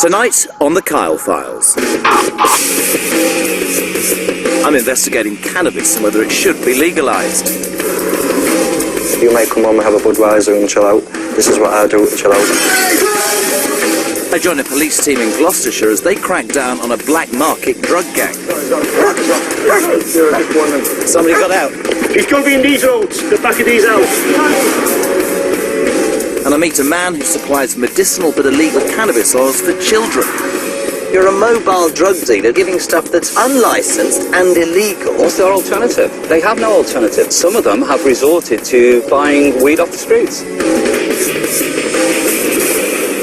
Tonight on the Kyle Files. I'm investigating cannabis and whether it should be legalised. You might come home and have a Budweiser and chill out. This is what I do, chill out. I join a police team in Gloucestershire as they crack down on a black market drug gang. Somebody got out. He's going to be in these roads, the back of these houses. And I meet a man who supplies medicinal but illegal cannabis oils for children. You're a mobile drug dealer giving stuff that's unlicensed and illegal. What's their alternative? They have no alternative. Some of them have resorted to buying weed off the streets.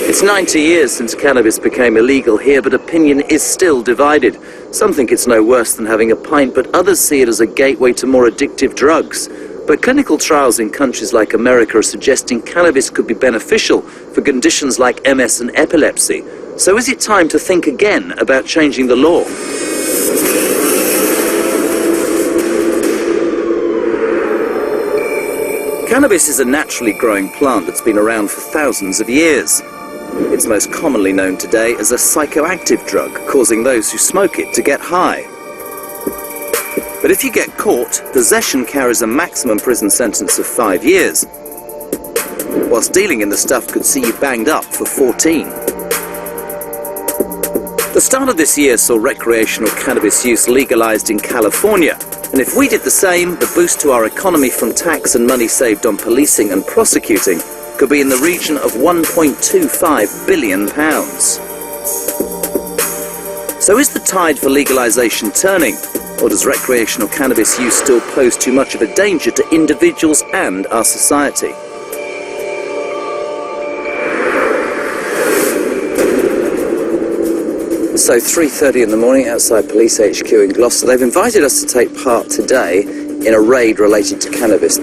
It's 90 years since cannabis became illegal here, but opinion is still divided. Some think it's no worse than having a pint, but others see it as a gateway to more addictive drugs. But clinical trials in countries like America are suggesting cannabis could be beneficial for conditions like MS and epilepsy. So is it time to think again about changing the law? Cannabis is a naturally growing plant that's been around for thousands of years. It's most commonly known today as a psychoactive drug, causing those who smoke it to get high. But if you get caught, possession carries a maximum prison sentence of 5 years, whilst dealing in the stuff could see you banged up for 14. The start of this year saw recreational cannabis use legalized in California, and if we did the same, the boost to our economy from tax and money saved on policing and prosecuting could be in the region of £1.25 billion. So is the tide for legalization turning, or does recreational cannabis use still pose too much of a danger to individuals and our society? So 3:30 in the morning outside Police HQ in Gloucester. They've invited us to take part today in a raid related to cannabis.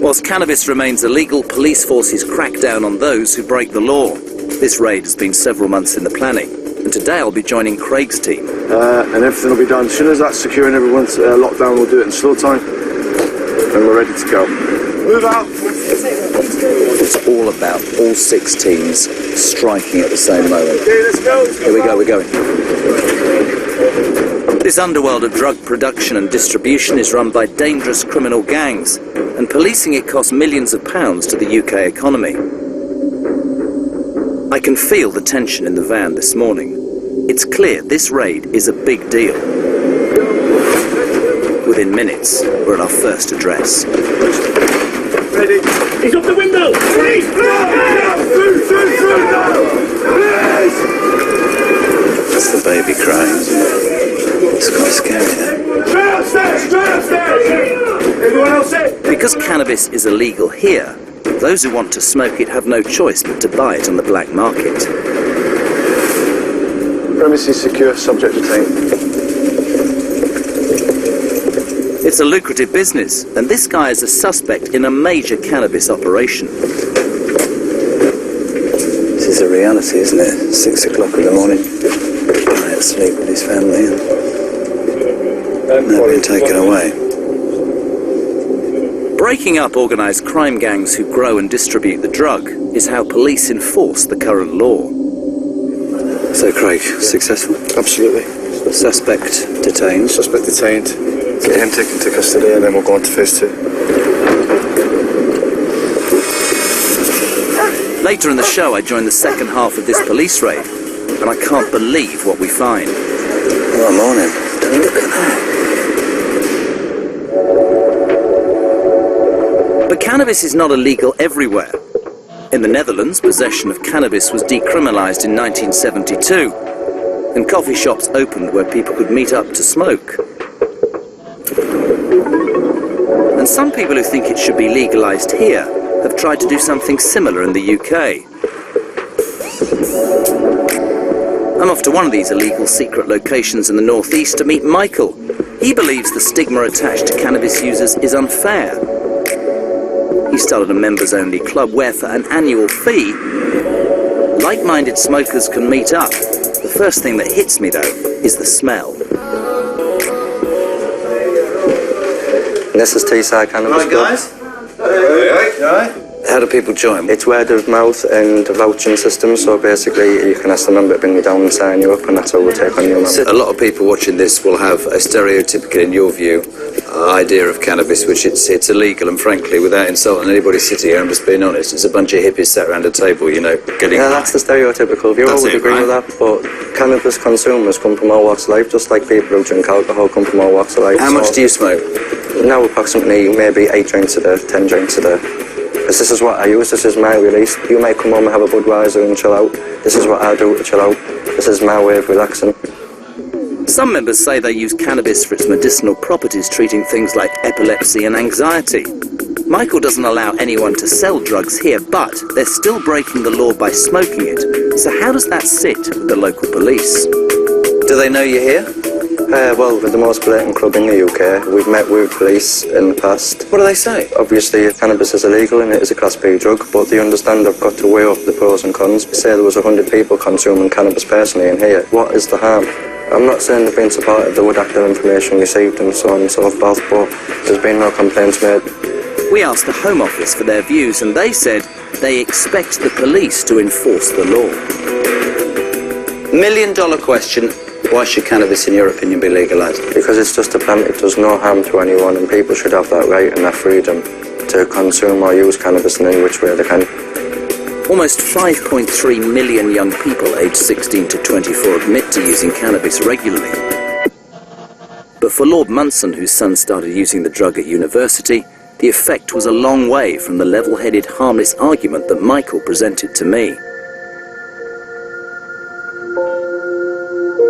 Whilst cannabis remains illegal, police forces crack down on those who break the law. This raid has been several months in the planning, and today I'll be joining Craig's team. And everything will be done. As soon as that's secure and everyone's locked down, we'll do it in slow time, and we're ready to go. Move out! It's all about all 6 teams striking at the same moment. Okay, let's go. Here we go, we're going. This underworld of drug production and distribution is run by dangerous criminal gangs, and policing it costs millions of pounds to the UK economy. I can feel the tension in the van this morning. It's clear this raid is a big deal. Within minutes, we're at our first address. Ready? He's up the window! Please! That's the baby crying. It's quite scary there. Straight upstairs! Straight upstairs! Everyone else in? Because cannabis is illegal here, those who want to smoke it have no choice but to buy it on the black market. Premises secure, subject detained. It's a lucrative business, and this guy is a suspect in a major cannabis operation. This is a reality, isn't it? 6 o'clock in the morning. Guy asleep with his family, and they've been taken away. Breaking up organised crime gangs who grow and distribute the drug is how police enforce the current law. So, Craig, successful? Absolutely. Suspect detained. Suspect detained. Get him taken to custody and then we'll go on to phase 2. Later in the show, I join the second half of this police raid, and I can't believe what we find. Oh, morning. Don't look at that. But cannabis is not illegal everywhere. In the Netherlands, possession of cannabis was decriminalised in 1972, and coffee shops opened where people could meet up to smoke. And some people who think it should be legalised here have tried to do something similar in the UK. I'm off to one of these illegal secret locations in the northeast to meet Michael. He believes the stigma attached to cannabis users is unfair. He started a members-only club where, for an annual fee, like-minded smokers can meet up. The first thing that hits me, though, is the smell. This is Teesside Cannabis. Right, guys? Hey. How do people join? It's word of mouth and vouching system, so basically you can ask the member to bring you down and sign you up, and that's how we'll take on your member. A lot of people watching this will have a stereotypical, in your view, idea of cannabis, which it's illegal, and frankly, without insulting anybody sitting here, I'm just being honest, it's a bunch of hippies sat around a table, you know, getting Yeah, that's the stereotypical view. I would agree with that, but cannabis consumers come from all walks of life, just like people who drink alcohol come from all walks of life. How much do you smoke? Now approximately maybe 8 drinks a day, 10 drinks a day. Because this is what I use, this is my release. You may come home and have a Budweiser and chill out. This is what I do to chill out. This is my way of relaxing. Some members say they use cannabis for its medicinal properties, treating things like epilepsy and anxiety. Michael doesn't allow anyone to sell drugs here, but they're still breaking the law by smoking it. So how does that sit with the local police? Do they know you're here? Well, we're the most blatant club in the UK. We've met with police in the past. What do they say? Obviously, cannabis is illegal and it is a Class B drug, but they understand I've got to weigh up the pros and cons. Say there was 100 people consuming cannabis personally in here. What is the harm? I'm not saying they've been supportive, they would act on information received and so on and so forth, but there's been no complaints made. We asked the Home Office for their views, and they said they expect the police to enforce the law. $1 million question. Why should cannabis, in your opinion, be legalised? Because it's just a plant, it does no harm to anyone, and people should have that right and that freedom to consume or use cannabis in any which way they can. Almost 5.3 million young people aged 16 to 24 admit to using cannabis regularly. But for Lord Munson, whose son started using the drug at university, the effect was a long way from the level-headed, harmless argument that Michael presented to me.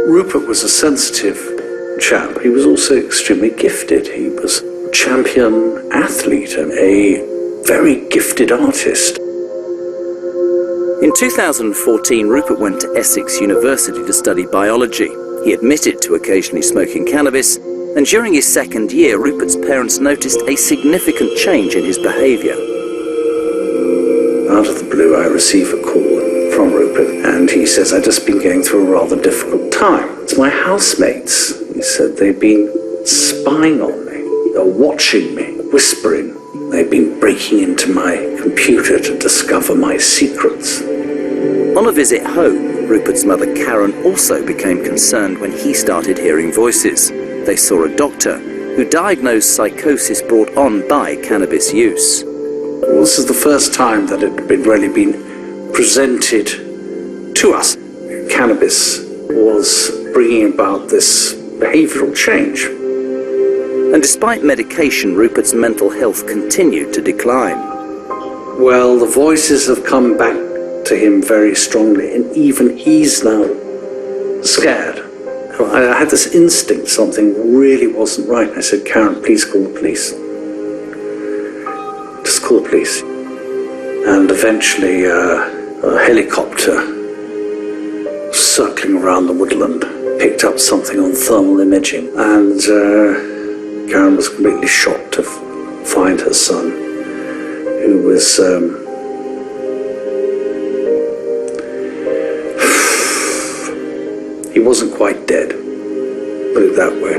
Rupert was a sensitive chap. He was also extremely gifted. He was a champion athlete and a very gifted artist. In 2014, Rupert went to Essex University to study biology. He admitted to occasionally smoking cannabis, and during his second year, Rupert's parents noticed a significant change in his behaviour. Out of the blue, I receive a call from Rupert, and he says, I've just been going through a rather difficult time. It's my housemates. He said they've been spying on me. They're watching me, whispering. They've been breaking into my computer to discover my secrets. On a visit home, Rupert's mother Karen also became concerned when he started hearing voices. They saw a doctor who diagnosed psychosis brought on by cannabis use. Well, this is the first time that it had really been presented to us. Cannabis was bringing about this behavioural change. And despite medication, Rupert's mental health continued to decline. Well, the voices have come back to him very strongly, and even he's now scared. I had this instinct something really wasn't right. I said, Karen, please call the police. Just call the police. And eventually a helicopter circling around the woodland picked up something on thermal imaging, and Karen was completely shocked to find her son, who was he wasn't quite dead, put it that way.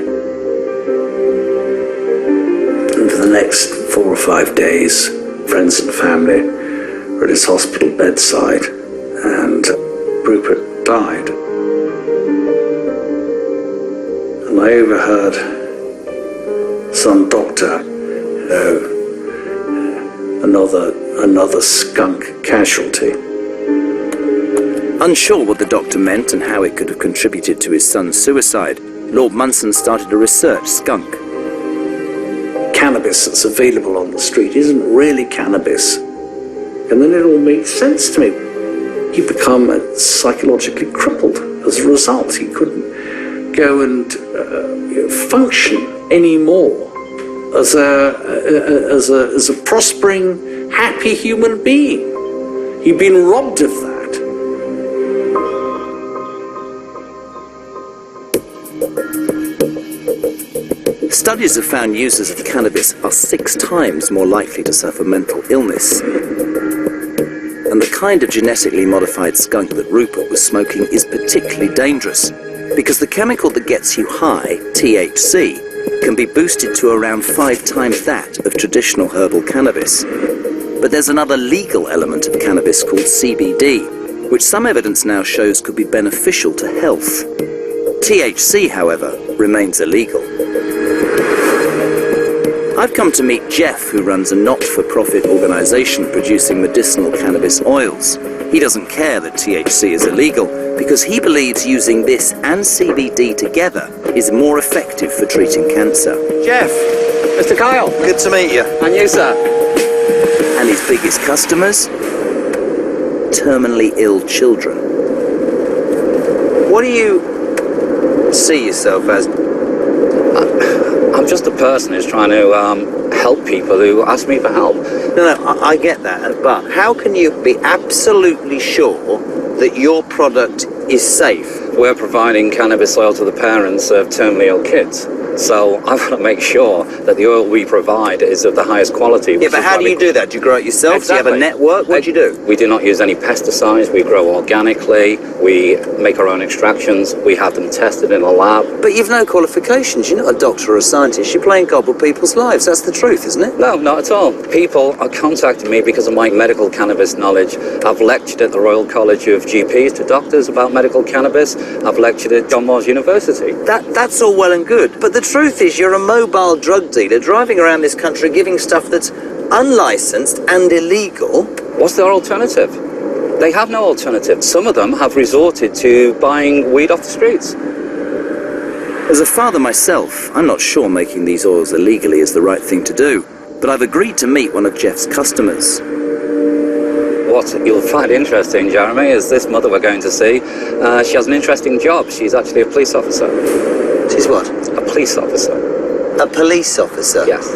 And for the next 4 or 5 days, friends and family were at his hospital bedside, and Rupert died. And I overheard some doctor, another skunk casualty. Unsure what the doctor meant and how it could have contributed to his son's suicide, Lord Munson started to research skunk. Cannabis that's available on the street isn't really cannabis. And then it all made sense to me. He'd become psychologically crippled as a result. He couldn't go and function anymore as a prospering, happy human being. He'd been robbed of that. Studies have found users of cannabis are 6 times more likely to suffer mental illness. And the kind of genetically modified skunk that Rupert was smoking is particularly dangerous, because the chemical that gets you high, THC, can be boosted to around 5 times that of traditional herbal cannabis. But there's another legal element of cannabis called CBD, which some evidence now shows could be beneficial to health. THC, however, remains illegal. I've come to meet Jeff, who runs a not-for-profit organisation producing medicinal cannabis oils. He doesn't care that THC is illegal because he believes using this and CBD together is more effective for treating cancer. Jeff, Mr. Kyle. Good to meet you. And you, sir. And his biggest customers? Terminally ill children. What do you see yourself as? I'm just a person who's trying to help people who ask me for help. No, I get that, but how can you be absolutely sure that your product is safe? We're providing cannabis oil to the parents of terminally ill kids. So I've got to make sure that the oil we provide is of the highest quality. Yeah, but how do you do that? Do you grow it yourself? Exactly. Do you have a network? What do you do? We do not use any pesticides. We grow organically. We make our own extractions. We have them tested in a lab. But you've no qualifications. You're not a doctor or a scientist. You're playing God with people's lives. That's the truth, isn't it? No, not at all. People are contacting me because of my medical cannabis knowledge. I've lectured at the Royal College of GPs to doctors about medical cannabis. I've lectured at John Moores University. That's all well and good. But the truth is you're a mobile drug dealer driving around this country giving stuff that's unlicensed and illegal. What's their alternative? They have no alternative. Some of them have resorted to buying weed off the streets. As a father myself, I'm not sure making these oils illegally is the right thing to do, but I've agreed to meet one of Jeff's customers. What you'll find interesting, Jeremy, is this mother we're going to see. She has an interesting job. She's actually a police officer. She's what? A police officer. A police officer? Yes.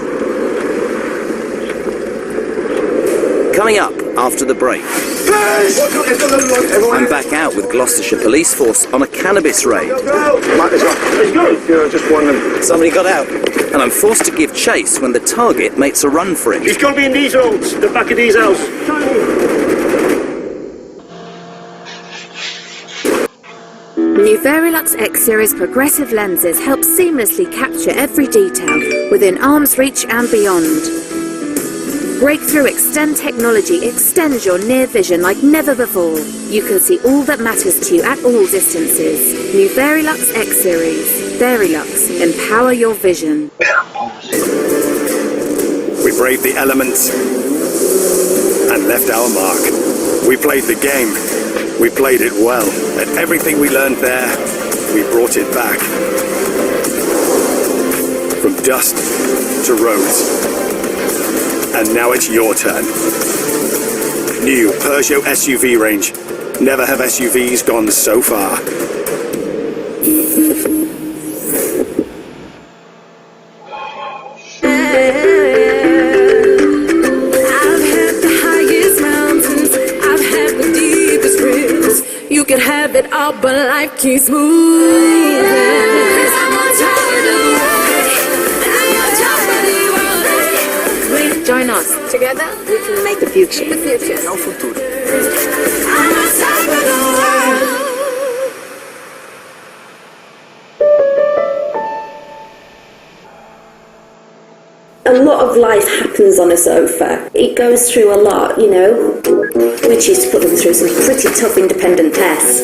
Coming up after the break, I'm back out with Gloucestershire Police Force on a cannabis raid. Might as well. Let's go. Yeah, just one of them. Somebody got out, and I'm forced to give chase when the target makes a run for it. He's going to be in these roads, the back of these houses. New Verilux X Series progressive lenses help seamlessly capture every detail within arm's reach and beyond. Breakthrough Extend technology extends your near vision like never before. You can see all that matters to you at all distances. New Verilux X Series. Verilux. Empower your vision. We braved the elements and left our mark. We played the game. We played it well. And everything we learned there, we brought it back. From dust to roads. And now it's your turn. New Peugeot SUV range. Never have SUVs gone so far. I've had the highest mountains, I've had the deepest rivers. You can have it all, but life keeps moving. 'Cause I'm on top of the world. I'm on top of the world. Join us. Together, we can make the future. The future. No futuro. I'm on top of the world. A lot of life happens on a sofa. It goes through a lot, you know. Which is to put them through some pretty tough independent tests.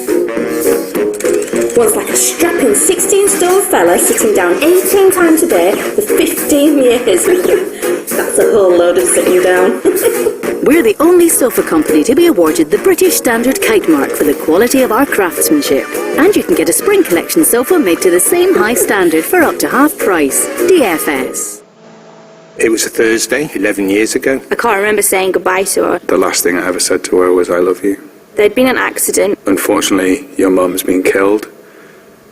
One's like a strapping 16-stone fella sitting down 18 times a day for 15 years. That's a whole load of sitting down. We're the only sofa company to be awarded the British Standard Kite Mark for the quality of our craftsmanship. And you can get a Spring Collection sofa made to the same high standard for up to half price. DFS. It was a Thursday, 11 years ago. I can't remember saying goodbye to her. The last thing I ever said to her was, I love you. There'd been an accident. Unfortunately, your mum's been killed.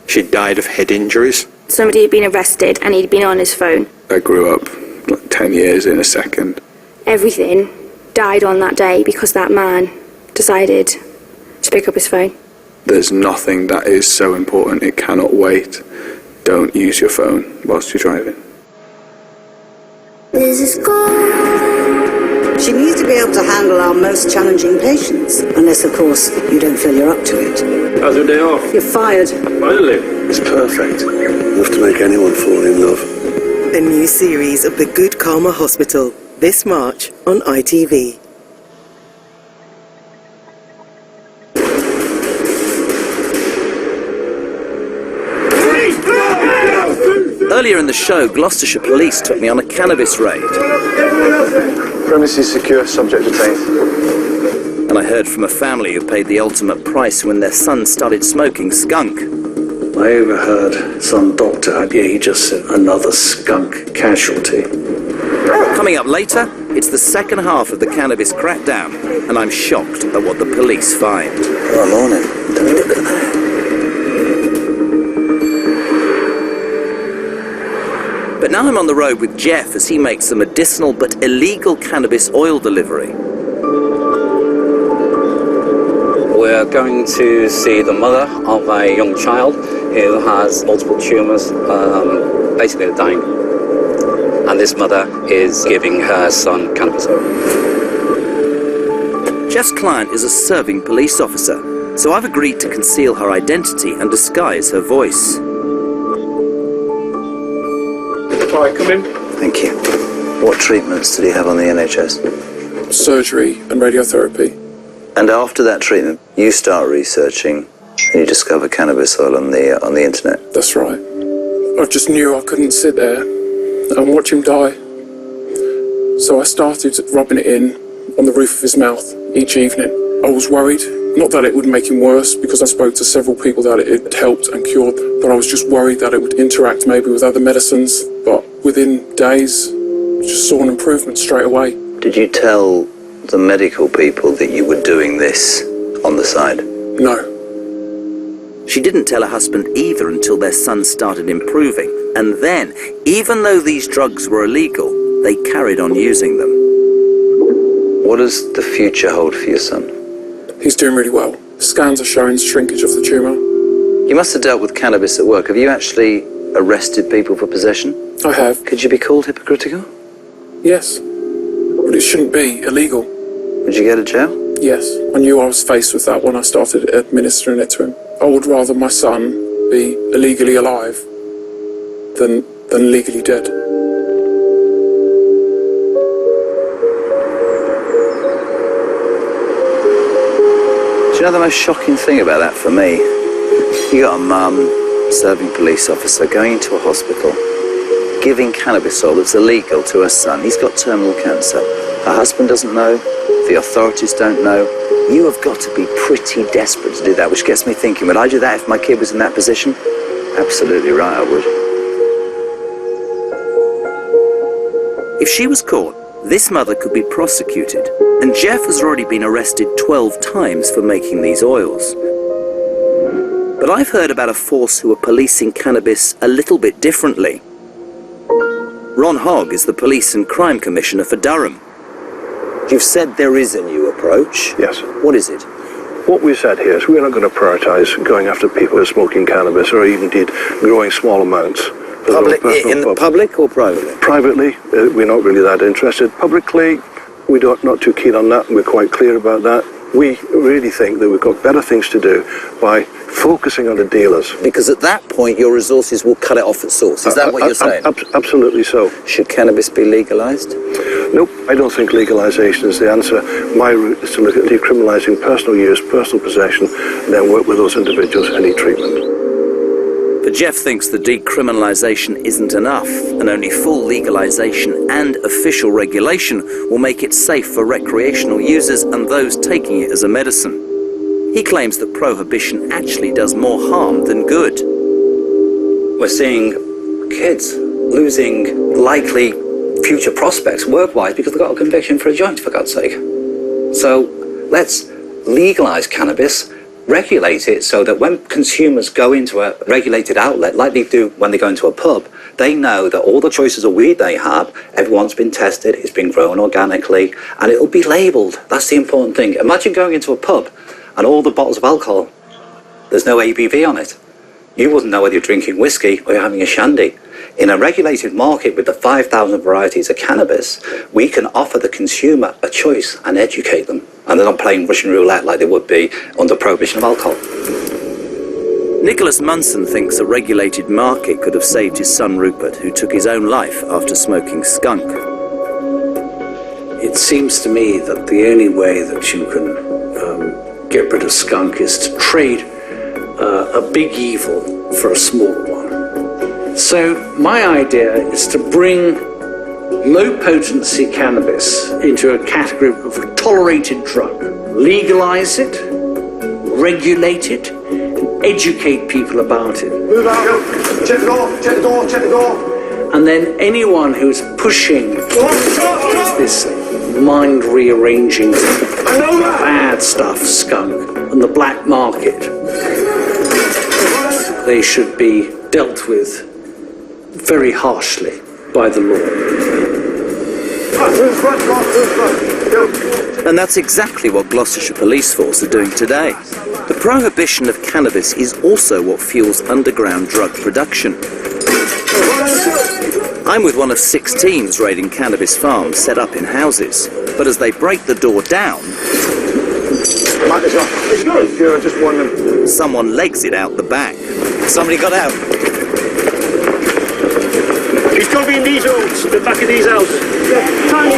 She died of head injuries. Somebody had been arrested and he'd been on his phone. I grew up like 10 years in a second. Everything died on that day because that man decided to pick up his phone. There's nothing that is so important it cannot wait. Don't use your phone whilst you're driving. This is gold. She needs to be able to handle our most challenging patients. Unless, of course, you don't feel you're up to it. How's your day off? You're fired. Finally. It's perfect. Enough to make anyone fall in love. A new series of The Good Karma Hospital, this March on ITV. Earlier in the show, Gloucestershire police took me on a cannabis raid. Premises secure, subject detained. And I heard from a family who paid the ultimate price when their son started smoking skunk. I overheard some doctor, he just said, another skunk casualty. Coming up later, it's the second half of the cannabis crackdown, and I'm shocked at what the police find. Oh, morning. Look at that. But now I'm on the road with Jeff as he makes a medicinal but illegal cannabis oil delivery. We're going to see the mother of a young child who has multiple tumours, basically dying. And this mother is giving her son cannabis oil. Jeff's client is a serving police officer, so I've agreed to conceal her identity and disguise her voice. Hi, come in. Thank you. What treatments did he have on the NHS? Surgery and radiotherapy. And after that treatment, you start researching and you discover cannabis oil on the internet. That's right. I just knew I couldn't sit there and watch him die. So I started rubbing it in on the roof of his mouth each evening. I was worried, not that it would make him worse, because I spoke to several people that it helped and cured, but I was just worried that it would interact maybe with other medicines. But within days, I just saw an improvement straight away. Did you tell the medical people that you were doing this on the side? No. She didn't tell her husband either until their son started improving. And then, even though these drugs were illegal, they carried on using them. What does the future hold for your son? He's doing really well. Scans are showing shrinkage of the tumour. You must have dealt with cannabis at work. Have you actually arrested people for possession? I have. Could you be called hypocritical? Yes. But it shouldn't be illegal. Would you go to jail? Yes. I knew I was faced with that when I started administering it to him. I would rather my son be illegally alive than legally dead. Do you know the most shocking thing about that for me? You got a mum, serving police officer, going into a hospital, giving cannabis oil that's illegal to her son. He's got terminal cancer. Her husband doesn't know. The authorities don't know. You have got to be pretty desperate to do that, which gets me thinking, would I do that if my kid was in that position? Absolutely right, I would. If she was caught, this mother could be prosecuted, and Jeff has already been arrested 12 times for making these oils. But I've heard about a force who are policing cannabis a little bit differently. Ron Hogg is the Police and Crime Commissioner for Durham. You've said there is a new approach. Yes. What is it? What we've said here is we're not going to prioritise going after people who are smoking cannabis or even indeed growing small amounts. In the public or privately? Privately, we're not really that interested. Publicly, we're not too keen on that, and we're quite clear about that. We really think that we've got better things to do by focusing on the dealers. Because at that point, your resources will cut it off at source. Is that what you're saying? Absolutely so. Should cannabis be legalised? Nope, I don't think legalisation is the answer. My route is to look at decriminalising personal use, personal possession, and then work with those individuals for any treatment. But Jeff thinks the decriminalisation isn't enough, and only full legalisation and official regulation will make it safe for recreational users and those taking it as a medicine. He claims that prohibition actually does more harm than good. We're seeing kids losing likely future prospects work-wise because they've got a conviction for a joint, for God's sake. So let's legalise cannabis, regulate it so that when consumers go into a regulated outlet, like they do when they go into a pub, they know that all the choices of weed they have, everyone's been tested, it's been grown organically, and it'll be labelled. That's the important thing. Imagine going into a pub and all the bottles of alcohol, there's no ABV on it. You wouldn't know whether you're drinking whiskey or you're having a shandy. In a regulated market with the 5,000 varieties of cannabis, we can offer the consumer a choice and educate them. And they're not playing Russian roulette like they would be under prohibition of alcohol. Nicholas Munson thinks a regulated market could have saved his son Rupert, who took his own life after smoking skunk. It seems to me that the only way that you can get rid of skunk is to trade a big evil for a small one. So my idea is to bring low-potency cannabis into a category of a tolerated drug, legalize it, regulate it, and educate people about it. Move out. Check the door. Check the door. Check the door. And then anyone who's pushing this mind-rearranging bad stuff, skunk, and the black market, they should be dealt with very harshly by the law. And that's exactly what Gloucestershire Police Force are doing today. The prohibition of cannabis is also what fuels underground drug production. I'm with one of 6 teams raiding cannabis farms set up in houses. But as they break the door down, someone legs it out the back. Somebody got out. He's got to be in these holes, the back of these houses. Yeah, tiny.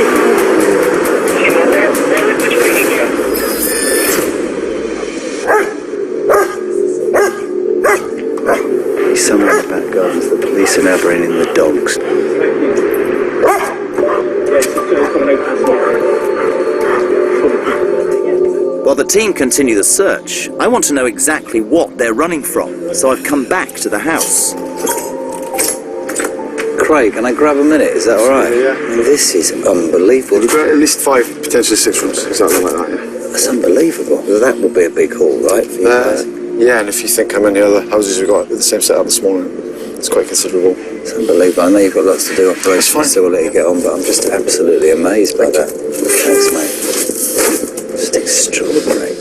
He's somewhere in the back gardens. The police are now bringing in the dogs. While the team continue the search, I want to know exactly what they're running from, so I've come back to the house. Craig, can I grab a minute? Is that all right? Yeah. This is unbelievable. We've got at least 5, potentially 6 rooms, exactly like that, yeah. That's unbelievable. That will be a big haul, right, for you guys? Yeah, and if you think how many other houses we've got with the same setup this morning, it's quite considerable. It's unbelievable. I know you've got lots to do operationally, so we'll let you get on, but I'm just absolutely amazed by that. Thanks, mate. Just extraordinary.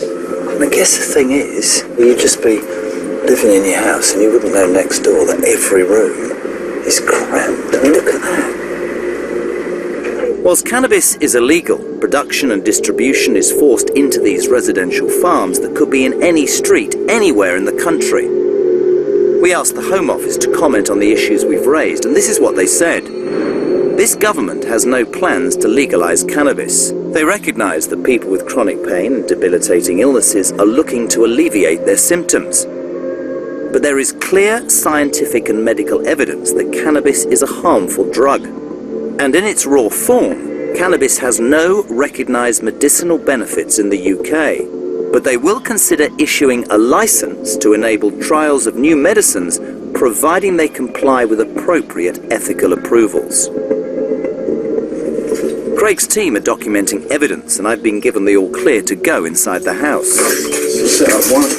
And I guess the thing is, you'd just be living in your house and you wouldn't know next door that every room is crammed. I mean, look at that. Whilst cannabis is illegal, production and distribution is forced into these residential farms that could be in any street, anywhere in the country. We asked the Home Office to comment on the issues we've raised, and this is what they said. This government has no plans to legalise cannabis. They recognise that people with chronic pain and debilitating illnesses are looking to alleviate their symptoms. But there is clear scientific and medical evidence that cannabis is a harmful drug. And in its raw form, cannabis has no recognised medicinal benefits in the UK. But they will consider issuing a licence to enable trials of new medicines, providing they comply with appropriate ethical approvals. Craig's team are documenting evidence, and I've been given the all-clear to go inside the house. Set up one.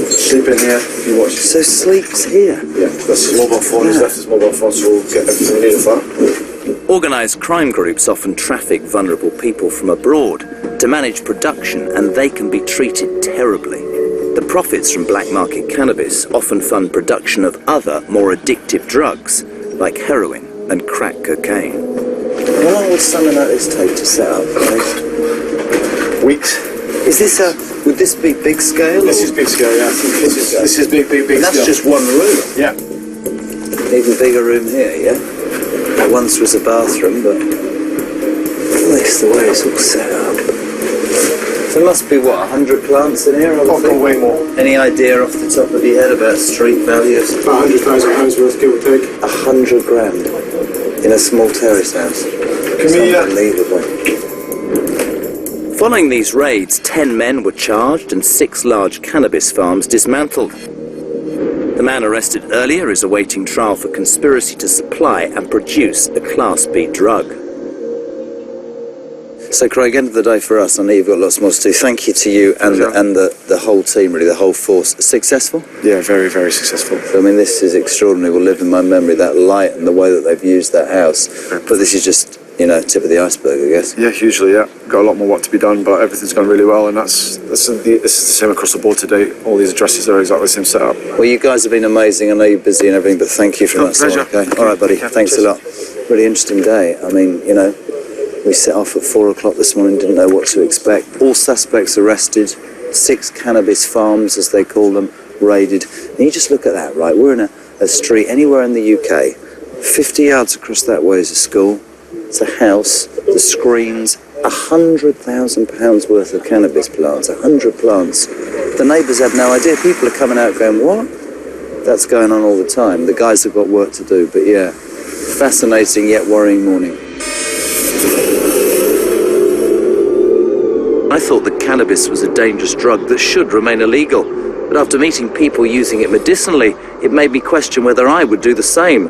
Sleep in here, you watch. So sleep's here? Yeah, that's his mobile phone, he's left his mobile phone, so we'll get everything we need of that. Organised crime groups often traffic vulnerable people from abroad to manage production, and they can be treated terribly. The profits from black market cannabis often fund production of other, more addictive drugs, like heroin and crack cocaine. How long would something like this take to set up, Craig? Weeks. Is this would this be big scale? This is big scale, yeah. This is big scale. That's just one room? Yeah. Even bigger room here, yeah? That once was a bathroom, but that's the way it's all set up. There must be, what, 100 plants in here? I'll go way more. Any idea off the top of your head about street values? About £100,000 worth, give or take. 100 grand in a small terrace house. It's unbelievable. Following these raids, 10 men were charged and 6 large cannabis farms dismantled. The man arrested earlier is awaiting trial for conspiracy to supply and produce a Class B drug. So, Craig, end of the day for us, I know you've got lots more to do. Thank you to you and the whole team, really, the whole force. Successful? Yeah, very, very successful. I mean, this is extraordinary. Will live in my memory, that light and the way that they've used that house. But this is just, you know, tip of the iceberg, I guess. Yeah, hugely, yeah. Got a lot more work to be done, but everything's gone really well, and this is the same across the board today. All these addresses are exactly the same setup. Well, you guys have been amazing. I know you're busy and everything, but thank you from us. Pleasure. Okay. All right, buddy. Thanks a lot. Really interesting day. I mean, you know, we set off at 4 o'clock this morning, didn't know what to expect. All suspects arrested, 6 cannabis farms, as they call them, raided. And you just look at that, right? We're in a street anywhere in the UK. 50 yards across that way is a school. It's a house. The screens. £100,000 worth of cannabis plants. 100 plants. The neighbours have no idea. People are coming out going, what? That's going on all the time. The guys have got work to do, but yeah, fascinating yet worrying morning. I thought that cannabis was a dangerous drug that should remain illegal, but after meeting people using it medicinally, it made me question whether I would do the same.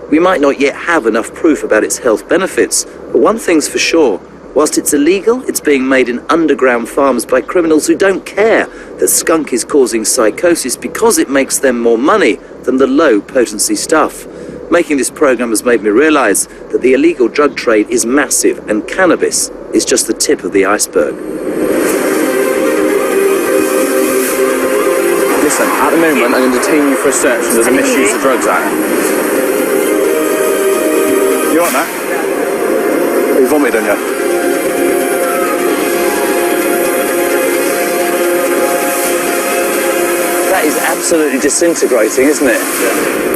We might not yet have enough proof about its health benefits, but one thing's for sure. Whilst it's illegal, it's being made in underground farms by criminals who don't care that skunk is causing psychosis because it makes them more money than the low-potency stuff. Making this program has made me realise that the illegal drug trade is massive and cannabis is just the tip of the iceberg. Listen, at the moment I'm going to detain you for a search and there's a misuse of drugs act. You want that? You vomited on you? That is absolutely disintegrating, isn't it?